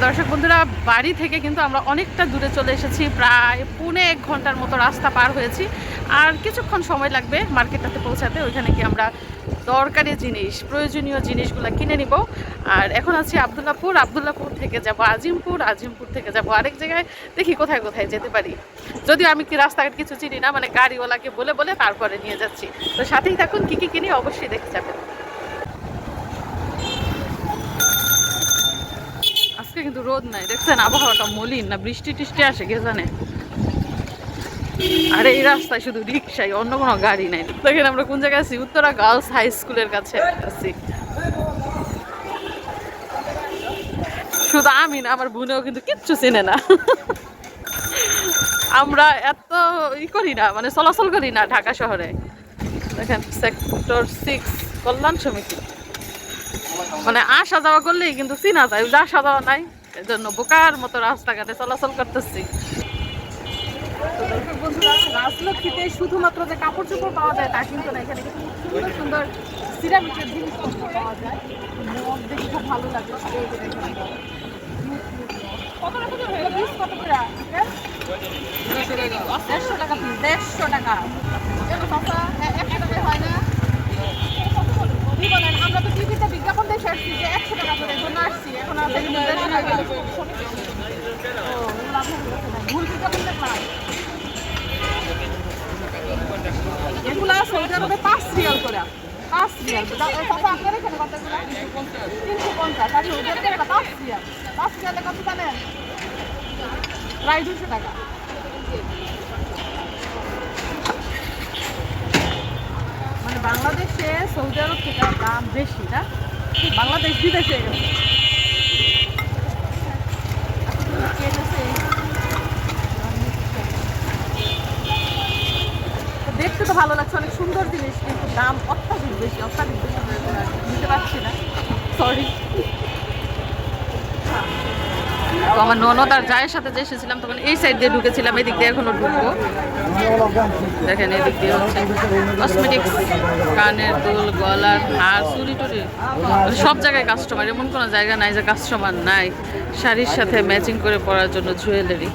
দর্শক বন্ধুরা, বাড়ি থেকে কিন্তু আমরা অনেকটা দূরে চলে এসেছি, প্রায় 1.5 ঘন্টার মতো রাস্তা পার হয়েছি। আর কিছুক্ষণ সময় লাগবে মার্কেটটাতে পৌঁছাতে। ওইখানে কি আমরা দরকারি জিনিস, প্রয়োজনীয় জিনিসগুলো কিনে নিব। আর এখন আছি আবদুল্লাপুর থেকে যাব আজিমপুর থেকে যাব আরেক জায়গায়। দেখি কোথায় কোথায় যেতে পারি। যদিও আমি কি রাস্তাঘাট কিছু চিনি না, মানে গাড়িওয়ালাকে বলে বলে তারপরে নিয়ে যাচ্ছি। তো সাথেই থাকুন, কী কী কিনি অবশ্যই দেখে যাবেন। আজকে কিন্তু রোদ নাই, দেখছেন আবহাওয়াটা মলিন, না বৃষ্টি টিষ্টি আসে কে জানে। আর এই রাস্তায় শুধু রিক্সাই, অন্য কোনো গাড়ি নাই। দেখেন আমরা কোন জায়গায় আছি, উত্তরা গার্লস হাই স্কুলের কাছে আছি। শুধু আমি না, আমার বোনেও কিন্তু কিচ্ছু চেনে না। আমরা এত করি না, মানে চলাচল করি না ঢাকা শহরে। দেখেন সেক্টর 6 কল্যাণ সমিতি, মানে আসা যাওয়া করলেই কিন্তু চিনা যায়, আসা যাওয়া নাই, এজন্য বোকার মতো রাস্তাঘাটে চলাচল করতেছি। বন্ধুরা, রাজলক্ষ্মীতে শুধুমাত্র যে কাপড় চোপড় পাওয়া যায় তা কিন্তু না, এখানে কিন্তু সুন্দর সুন্দর সিরামিকের জিনিসপত্র পাওয়া যায়। মগ দেখে খুব ভালো লাগে। কত টাকা? 150 টাকা পিস, 150 টাকা। 100 টাকায় হয় না। আমরা তো টিভিতে বিজ্ঞাপন দেখে আসছি যে 100 টাকা করে, জন্য আসছি। এখন আর ভুল বিজ্ঞাপন দেখলাম। এগুলা সৌদি আরবে 5 রিয়াল করে, 5 রিয়াল। আপনার এখানে কতগুলো? 350। আর সৌদি আরবে 5 রিয়াল, 5 রিয়ালে কত জানেন? প্রায় 200 টাকা। মানে বাংলাদেশে সৌদি আরব থেকে দাম বেশি না, বাংলাদেশ বিদেশে গেছে। দেখতে তো ভালো লাগছে, অনেক সুন্দর জিনিস, কিন্তু দাম অত্যাধিক বেশি নিতে পারছি না, সরি। তো আমার ননদ আর জায়ের সাথে যে এসেছিলাম তখন এই সাইড দিয়ে ঢুকেছিলাম, এদিক দিয়ে এখনো ঢুকবো। দেখেন এদিক দিয়ে হচ্ছে কসমেটিক্স, কানের দুল, গলার হার, চুরি টুরি, সব জায়গায় কাস্টমার, এমন কোনো জায়গা নাই যে কাস্টমার নাই। শাড়ির সাথে ম্যাচিং করে পরার জন্য জুয়েলারি।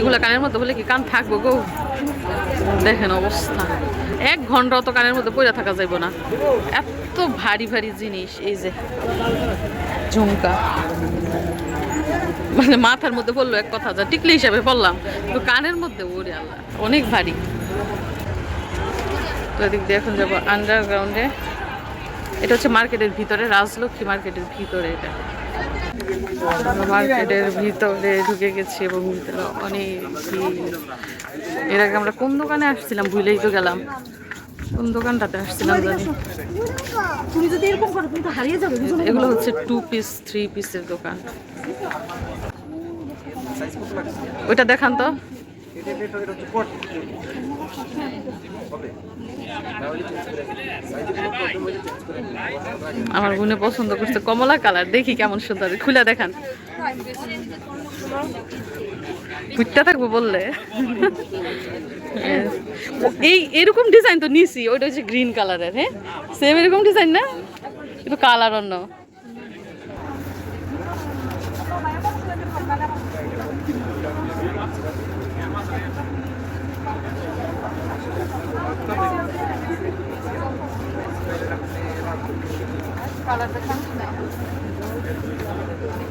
এগুলো কানের মধ্যে বলে কি কান থাকবো গো? দেখেন অবস্থা, 1 ঘন্টা তো কানের মধ্যে পড়ে থাকা যাইব না, এত ভারী ভারী জিনিস। এই যে ঝুমকা, মানে মাথার মধ্যে বললো এক কথা, যা টিকলি হিসাবে বললাম, তো কানের মধ্যে ওরে আল্লাহ অনেক ভারী। তো এদিক দিয়ে এখন যাবো আন্ডারগ্রাউন্ডে। এটা হচ্ছে মার্কেটের ভিতরে, রাজলক্ষ্মী মার্কেটের ভিতরে। এটা মার্কেটের ভিতরে ঢুকে গেছি এবং ভিতরে অনেক ভিড়। এর আগে আমরা কোন দোকানে আসছিলাম ভুলেই তো গেলাম, কোন দোকানটাতে আসছিলাম জানি। তুমি যদি এরকম করো তুমি তো হারিয়ে যাবে। এগুলো হচ্ছে 2 পিস 3 পিসের দোকান। ওইটা দেখান তো। আমার বোনে পছন্দ করছে কমলা কালার, দেখি কেমন সুন্দর, খুলে দেখান। কুইটটা থাকবো বললে। এই এরকম ডিজাইন তো নিছি, ওইটা হচ্ছে গ্রিন কালারের। হ্যাঁ, সেম এরকম ডিজাইন না, কিন্তু কালার অন্য। কালার দেখান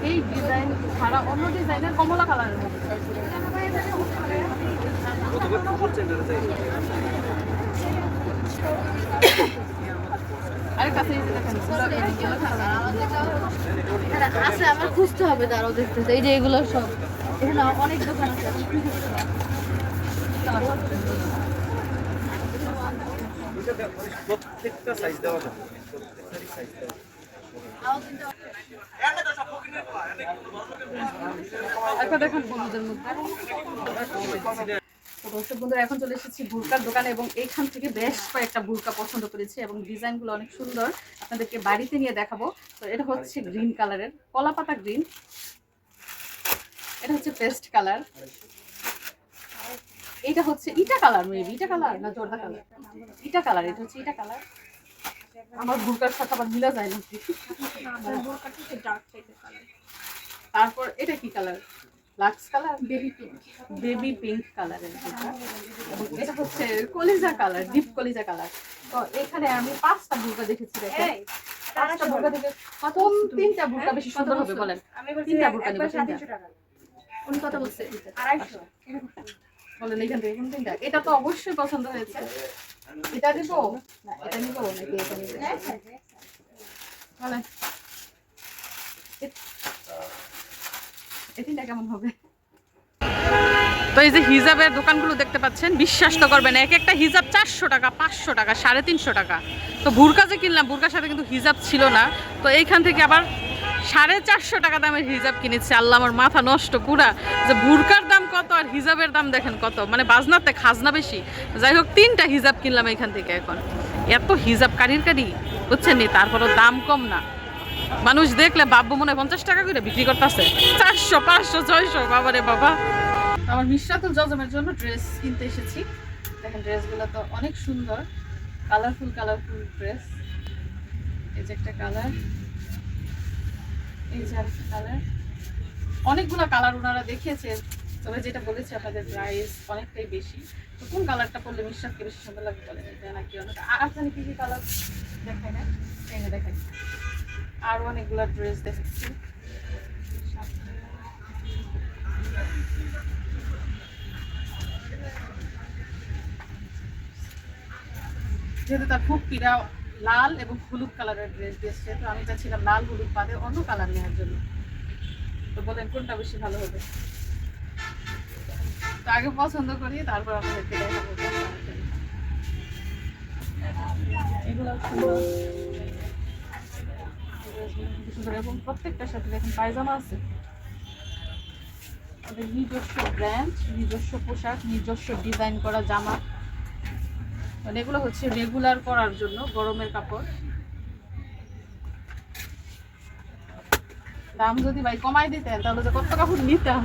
এই ডিজাইন ছাড়া অন্য ডিজাইনের কমলা কালারের মধ্যে। আরে কাছে আছে, আমার খুঁজতে হবে, দাঁড়াও দেখতেছে। এই যে এগুলো সব এখানে অনেক দোকান আছে। প্রত্যেকটা সাইজ দেওয়া যাবে, প্রত্যেকটা সাইজ দেওয়া। দর্শক বন্ধুরা, এখন চলে এসেছি বুরকার দোকানে এবং এইখান থেকে বেশ কয়েকটা বুরকা পছন্দ করেছি এবং ডিজাইনগুলো অনেক সুন্দর, আপনাদেরকে বাড়িতে নিয়ে দেখাবো। তো এটা হচ্ছে গ্রিন কালারের, কলা পাতা গ্রিন। এটা হচ্ছে পেস্ট কালার। এটা হচ্ছে ইটা কালার, মেবি ইটা কালার না জর্দা কালার, ইটা কালার। এটা হচ্ছে ইটা কালার। আমার বুরকার সাথে আবার মিলা যায় নাকি? আপনার বোরকাটা একটু ডার্ক টাইপের কালার। তারপর এটা কি colour? Lux colour, baby pink. Baby pink কালারের বুরকা। এবং এটা হচ্ছে কলিজা কালার, ডিপ কলিজা কালার। তো এখানে আমি 5টা বুরকা দেখেছি। দেখেন 5টা বুরকা থেকে কোন 3টা বুরকা বেশি সুন্দর হবে বলেন? আমি বলছি 3টা বুরকা নেব। 350 টাকা। কোন কথা বলছে? 250 বলেন এখান থেকে কোন 3টা? এটা তো অবশ্যই পছন্দ হয়েছে। এটা নিব না এটা নিব নাকি এটা নিব? বলেন এই 3টা কেমন হবে? তো এই যে হিজাবের দোকানগুলো দেখতে পাচ্ছেন, বিশ্বাস তো করবেন এক একটা হিজাব 400 টাকা, 500 টাকা, 350 টাকা। তো বুরকা যে কিনলাম, বুরকার সাথে কিন্তু হিজাব ছিল না। তো এইখান থেকে আবার 450 টাকা দামের হিজাব কিনেছি। আল্লাহ, আমার মাথা নষ্ট পুরা, যে বুরকার দাম কত আর হিজাবের দাম দেখেন কত, মানে বাজনাতে খাজনা বেশি। যাই হোক 3টা হিজাব কিনলাম এখান থেকে। এখন এত হিজাব কারির কারি বুঝছেন নি, তারপরও দাম কম না। মানুষ দেখলে ভাববো মনে হয় 50 টাকা করে বিক্রি করতেছে, 400, 500, 600। বাবারে বাবা। আমার মিশরাতুল জজমের জন্য ড্রেস কিনতে এসেছি। দেখেন ড্রেসগুলো তো অনেক সুন্দর, কালারফুল কালারফুল ড্রেস। এই যে একটা কালার, এই যে আরেকটা কালার, অনেকগুলো কালার ওনারা দেখিয়েছে। তবে যেটা বলেছি আপনাদের প্রাইস অনেকটাই বেশি। তো কোন কালারটা পরলে মিশরাতকে বেশি সুন্দর লাগবে বলেন? এটা নাকি অনেক আর জানি কি কি কালার দেখায় না? এই যে দেখাই, আর অনেকগুলো ড্রেস দেখেছি। যেহেতু তার ফুপিরা লাল এবং হলুদ কালারের ড্রেস দিয়েছে, তো আমি চাচ্ছিলাম লাল হলুদ বাদে অন্য কালার নেওয়ার জন্য। তো বলেন কোনটা বেশি ভালো হবে? তো আগে পছন্দ করি, তারপর আপনাদেরকে দেখাবো। এগুলো সুন্দর এবং প্রত্যেকটার সাথে দেখুন পায়জামা আছে। ওদের নিজস্ব ব্র্যান্ড, নিজস্ব পোশাক, নিজস্ব ডিজাইন করা জামা। মানে এগুলো হচ্ছে রেগুলার পরার জন্য গরমের কাপড়। দাম যদি ভাই কমাই দিতেন তাহলে যে কত কাপড় নিতাম।